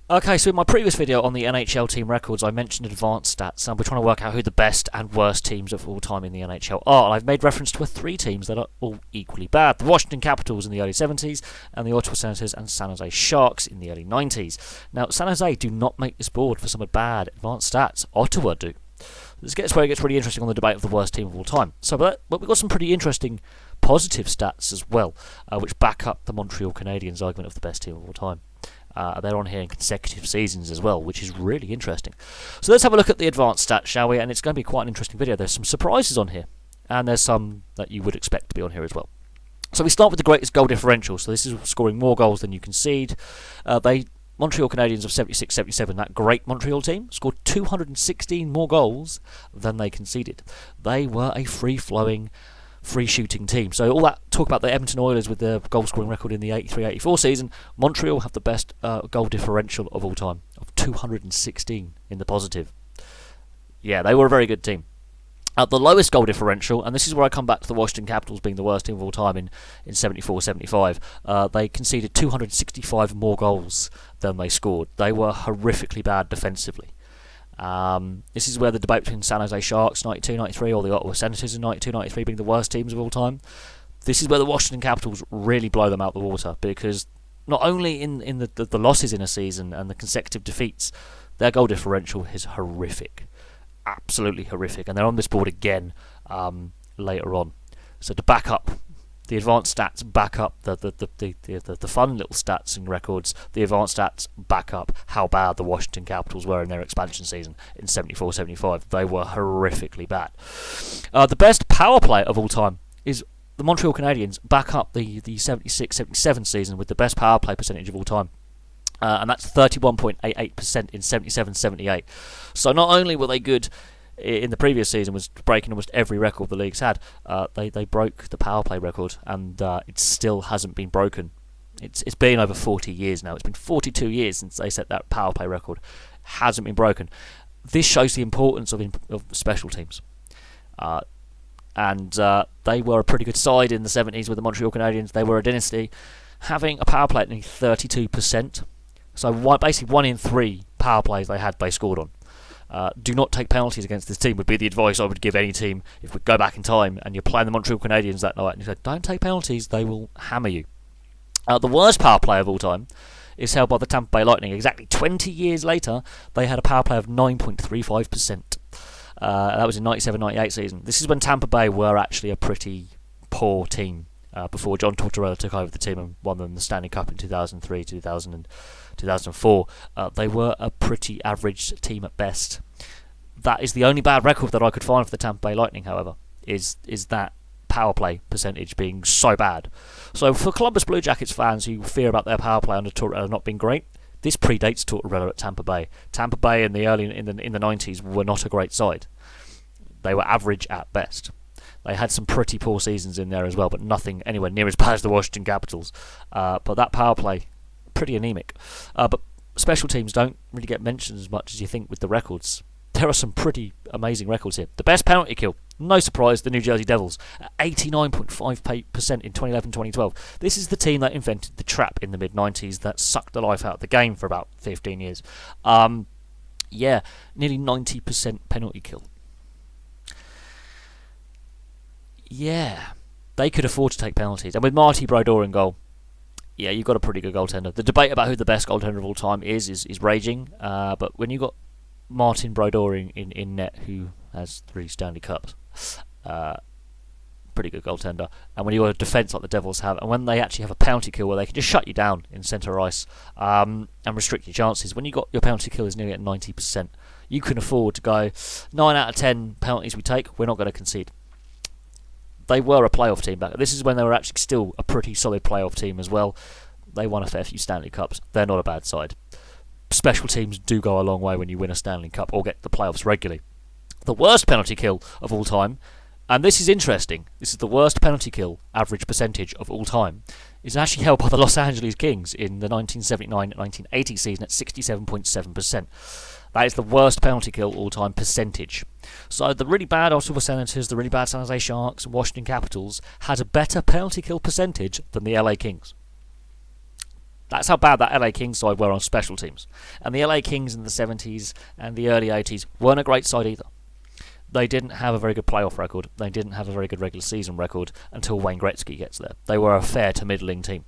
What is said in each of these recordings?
Okay, so in my previous video on the NHL team records, I mentioned advanced stats, and we're trying to work out who the best and worst teams of all time in the NHL are. And I've made reference to three teams that are all equally bad: the Washington Capitals in the early 70s, and the Ottawa Senators and San Jose Sharks in the early 90s. Now, San Jose do not make this board for some bad advanced stats. Ottawa do. This gets where it gets really interesting on the debate of the worst team of all time. But we've got some pretty interesting positive stats as well, which back up the Montreal Canadiens' argument of the best team of all time. They're on here in consecutive seasons as well, which is really interesting. So let's have a look at the advanced stats, shall we? And it's going to be quite an interesting video. There's some surprises on here, and there's some that you would expect to be on here as well. So we start with the greatest goal differential. So this is scoring more goals than you concede. Montreal Canadiens of 76-77, that great Montreal team, scored 216 more goals than they conceded. They were a free-flowing, free-shooting team. So all that talk about the Edmonton Oilers with their goal-scoring record in the 83-84 season, Montreal have the best goal differential of all time, of 216 in the positive. Yeah, they were a very good team. The lowest goal differential, and this is where I come back to the Washington Capitals being the worst team of all time in 74-75, they conceded 265 more goals than they scored. They were horrifically bad defensively. This is where the debate between San Jose Sharks 92-93 or the Ottawa Senators in 92-93 being the worst teams of all time. This is where the Washington Capitals really blow them out the water, because not only in the losses in a season and the consecutive defeats, their goal differential is horrific. Absolutely horrific. And they're on this board again later on. So to back up the advanced stats, back up the fun little stats and records. The advanced stats back up how bad the Washington Capitals were in their expansion season in 74-75. They were horrifically bad. The best power play of all time is the Montreal Canadiens. Back up the 76-77 season with the best power play percentage of all time. And that's 31.88% in 77-78. So not only were they good in the previous season, was breaking almost every record the league's had, they broke the power play record, and it still hasn't been broken. It's been over 40 years now. It's been 42 years since they set that power play record. Hasn't been broken. This shows the importance of special teams. And they were a pretty good side in the 70s with the Montreal Canadiens. They were a dynasty, having a power play at nearly 32%. So basically 1 in 3 power plays they scored on. Do not take penalties against this team would be the advice I would give any team if we go back in time and you're playing the Montreal Canadiens that night and you say, don't take penalties, they will hammer you. The worst power play of all time is held by the Tampa Bay Lightning. Exactly 20 years later, they had a power play of 9.35%. That was in 97-98 season. This is when Tampa Bay were actually a pretty poor team. Before John Tortorella took over the team and won them the Stanley Cup in 2003, 2004. They were a pretty average team at best. That is the only bad record that I could find for the Tampa Bay Lightning, however, is that power play percentage being so bad. So for Columbus Blue Jackets fans who fear about their power play under Tortorella not being great, this predates Tortorella at Tampa Bay. Tampa Bay in the 90s were not a great side. They were average at best. They had some pretty poor seasons in there as well, but nothing anywhere near as bad as the Washington Capitals. But that power play, pretty anemic. But special teams don't really get mentioned as much as you think with the records. There are some pretty amazing records here. The best penalty kill, no surprise, the New Jersey Devils, at 89.5% in 2011-2012. This is the team that invented the trap in the mid-90s that sucked the life out of the game for about 15 years. Nearly 90% penalty kill. Yeah, they could afford to take penalties. And with Marty Brodeur in goal, yeah, you've got a pretty good goaltender. The debate about who the best goaltender of all time is raging. But when you've got Martin Brodeur in net, who has 3 Stanley Cups, pretty good goaltender. And when you've got a defence like the Devils have, and when they actually have a penalty kill where they can just shut you down in centre ice and restrict your chances, when you got your penalty kill is nearly at 90%, you can afford to go 9 out of 10 penalties we take, we're not going to concede. They were a playoff team back. This is when they were actually still a pretty solid playoff team as well. They won a fair few Stanley Cups. They're not a bad side. Special teams do go a long way when you win a Stanley Cup or get the playoffs regularly. The worst penalty kill of all time, and this is interesting, this is the worst penalty kill average percentage of all time, is actually held by the Los Angeles Kings in the 1979-1980 season at 67.7%. That is the worst penalty kill all-time percentage. So the really bad Ottawa Senators, the really bad San Jose Sharks, and Washington Capitals had a better penalty kill percentage than the LA Kings. That's how bad that LA Kings side were on special teams. And the LA Kings in the 70s and the early 80s weren't a great side either. They didn't have a very good playoff record. They didn't have a very good regular season record until Wayne Gretzky gets there. They were a fair to middling team.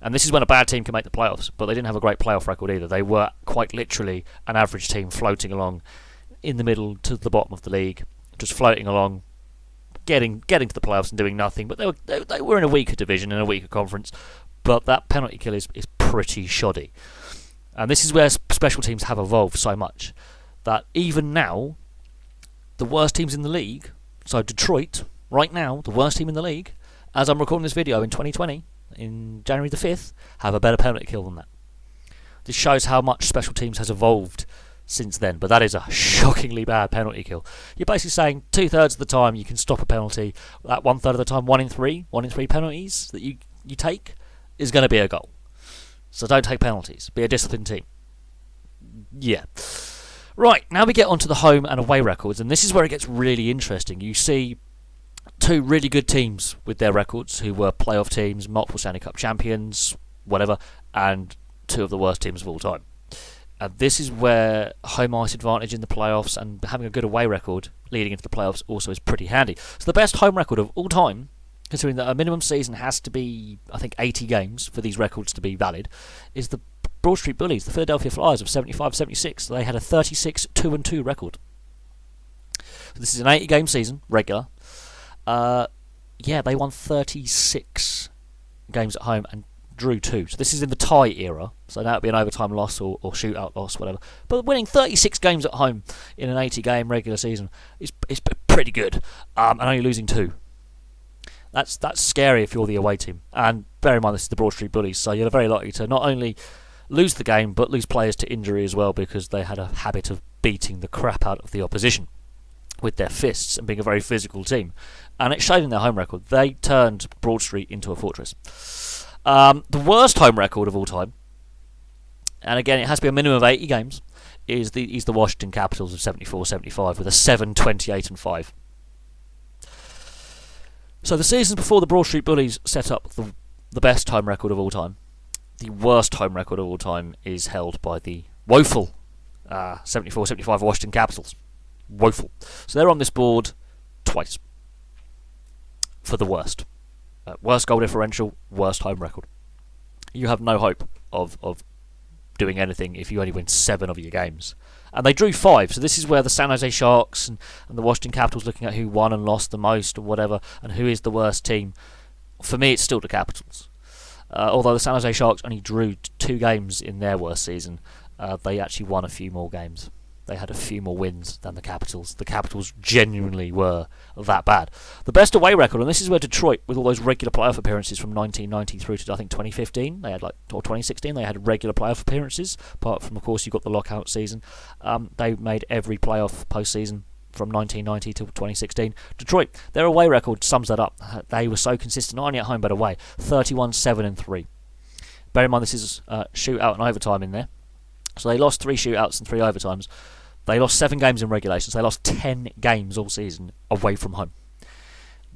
And this is when a bad team can make the playoffs, but they didn't have a great playoff record either. They were quite literally an average team floating along in the middle to the bottom of the league, just floating along, getting to the playoffs and doing nothing. But they were in a weaker division, in a weaker conference. But that penalty kill is pretty shoddy. And this is where special teams have evolved so much that even now, the worst teams in the league, so Detroit, right now, the worst team in the league, as I'm recording this video in 2020, in January the 5th, have a better penalty kill than that. This shows how much special teams has evolved since then, but that is a shockingly bad penalty kill. You're basically saying 2/3 of the time you can stop a penalty, that 1/3 of the time, 1 in 3 penalties that you take is going to be a goal. So don't take penalties, be a disciplined team. Yeah. Right, now we get onto the home and away records, and this is where it gets really interesting. You see two really good teams with their records, who were playoff teams, multiple Stanley Cup champions, whatever, and two of the worst teams of all time. And this is where home ice advantage in the playoffs and having a good away record leading into the playoffs also is pretty handy. So the best home record of all time, considering that a minimum season has to be, I think, 80 games for these records to be valid, is the Broad Street Bullies, the Philadelphia Flyers of 75-76. They had a 36-2-2 record. So this is an 80-game season, regular. They won 36 games at home and drew 2. So this is in the tie era. So that would be an overtime loss or shootout loss, whatever. But winning 36 games at home in an 80-game regular season is pretty good. And only losing 2. That's scary if you're the away team. And bear in mind, this is the Broad Street Bullies, so you're very likely to not only lose the game, but lose players to injury as well, because they had a habit of beating the crap out of the opposition with their fists and being a very physical team. And it showed in their home record. They turned Broad Street into a fortress. The worst home record of all time, and again, it has to be a minimum of 80 games, is the Washington Capitals of 74-75 with a 7-28-5. So the seasons before the Broad Street Bullies set up the best home record of all time, the worst home record of all time is held by the woeful 74-75 Washington Capitals. Woeful. So they're on this board twice for the worst. Worst goal differential, worst home record. You have no hope of doing anything if you only win 7 of your games. And they drew 5, so this is where the San Jose Sharks and the Washington Capitals looking at who won and lost the most or whatever, and who is the worst team. For me, it's still the Capitals. Although the San Jose Sharks only drew 2 games in their worst season, they actually won a few more games. They had a few more wins than the Capitals. The Capitals genuinely were that bad. The best away record, and this is where Detroit, with all those regular playoff appearances from 1990 through to I think 2015, or 2016, they had regular playoff appearances. Apart from, of course, you got the lockout season. They made every playoff postseason from 1990 to 2016. Detroit, their away record sums that up. They were so consistent, not only at home but away. 31-7-3. Bear in mind this is shootout and overtime in there. So they lost 3 shootouts and 3 overtimes. They lost 7 games in regulation, so they lost 10 games all season away from home.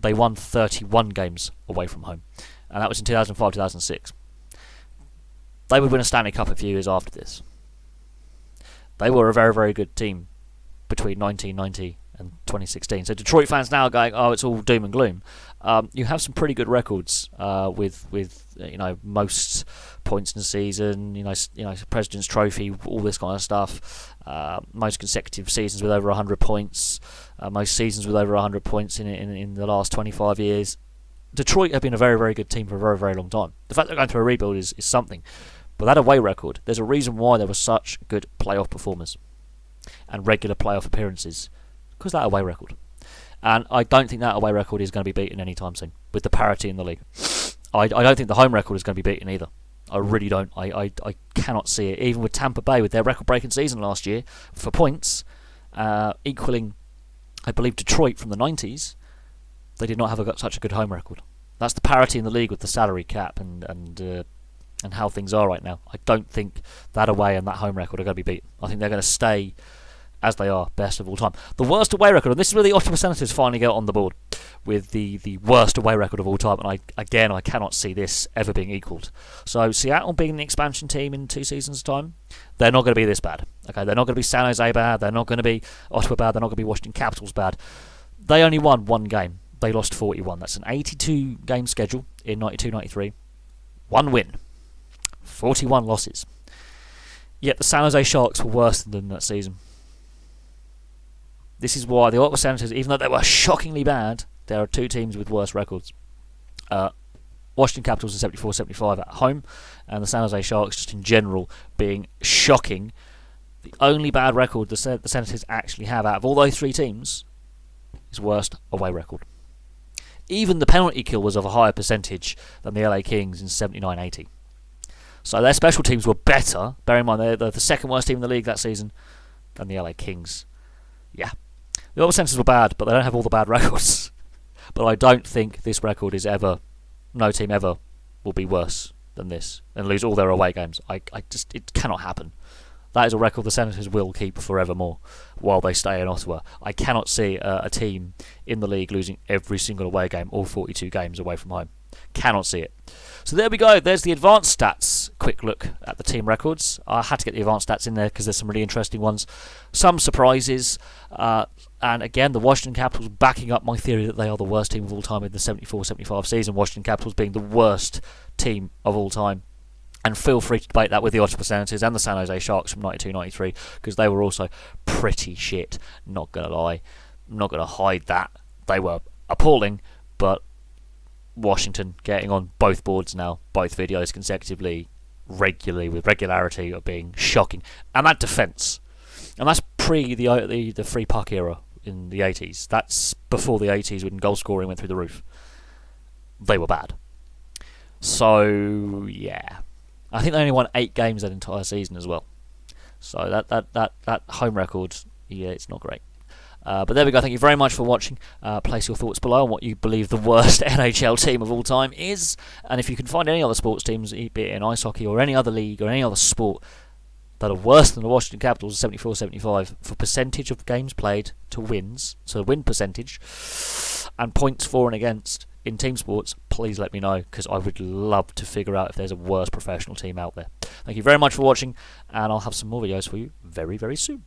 They won 31 games away from home, and that was in 2005-2006. They would win a Stanley Cup a few years after this. They were a very, very good team between 1990 and 2016. So Detroit fans now are going, oh, it's all doom and gloom. You have some pretty good records with most points in the season, President's Trophy, all this kind of stuff. Most consecutive seasons with over 100 points. Most seasons with over 100 points in the last 25 years. Detroit have been a very, very good team for a very, very long time. The fact they're going through a rebuild is something. But that away record, there's a reason why there were such good playoff performers and regular playoff appearances, because that away record. And I don't think that away record is going to be beaten anytime soon, with the parity in the league. I don't think the home record is going to be beaten either. I really don't. I cannot see it. Even with Tampa Bay, with their record-breaking season last year for points, equaling, I believe, Detroit from the 90s, they did not have such a good home record. That's the parity in the league with the salary cap and how things are right now. I don't think that away and that home record are going to be beaten. I think they're going to stay as they are, best of all time. The worst away record, and this is where the Ottawa Senators finally get on the board. with the worst away record of all time, and I cannot see this ever being equalled. So Seattle being the expansion team in 2 seasons' time, they're not going to be this bad. Okay, they're not going to be San Jose bad, they're not going to be Ottawa bad, they're not going to be Washington Capitals bad. They only won 1 game. They lost 41. That's an 82 game schedule in 92-93. 1 win, 41 losses. Yet the San Jose Sharks were worse than them that season. This is why the Ottawa Senators, even though they were shockingly bad, there are 2 teams with worse records. Washington Capitals in 74-75 at home, and the San Jose Sharks just in general being shocking. The only bad record the Senators actually have out of all those 3 teams is worst away record. Even the penalty kill was of a higher percentage than the LA Kings in 79-80. So their special teams were better. Bear in mind, they're the second worst team in the league that season than the LA Kings. Yeah. The Ottawa Senators were bad, but they don't have all the bad records. But I don't think this record is ever... No team ever will be worse than this and lose all their away games. It cannot happen. That is a record the Senators will keep forevermore while they stay in Ottawa. I cannot see a team in the league losing every single away game, all 42 games away from home. Cannot see it. So there we go. There's the advanced stats. Quick look at the team records. I had to get the advanced stats in there because there's some really interesting ones. Some surprises. And again, the Washington Capitals backing up my theory that they are the worst team of all time in the 74-75 season. Washington Capitals being the worst team of all time. And feel free to debate that with the Ottawa Senators and the San Jose Sharks from 92-93 because they were also pretty shit. Not going to lie. I'm not going to hide that. They were appalling, but Washington getting on both boards now, both videos consecutively, regularly, with regularity, of being shocking. And that defence, and that's pre the free puck era in the 80s. That's before the 80s when goal scoring went through the roof. They were bad. So yeah, I think they only won 8 games that entire season as well. So that home record, yeah, it's not great. But there we go. Thank you very much for watching. Place your thoughts below on what you believe the worst NHL team of all time is. And if you can find any other sports teams, be it in ice hockey or any other league or any other sport, that are worse than the Washington Capitals 74-75 for percentage of games played to wins, so win percentage, and points for and against in team sports, please let me know, because I would love to figure out if there's a worse professional team out there. Thank you very much for watching, and I'll have some more videos for you very, very soon.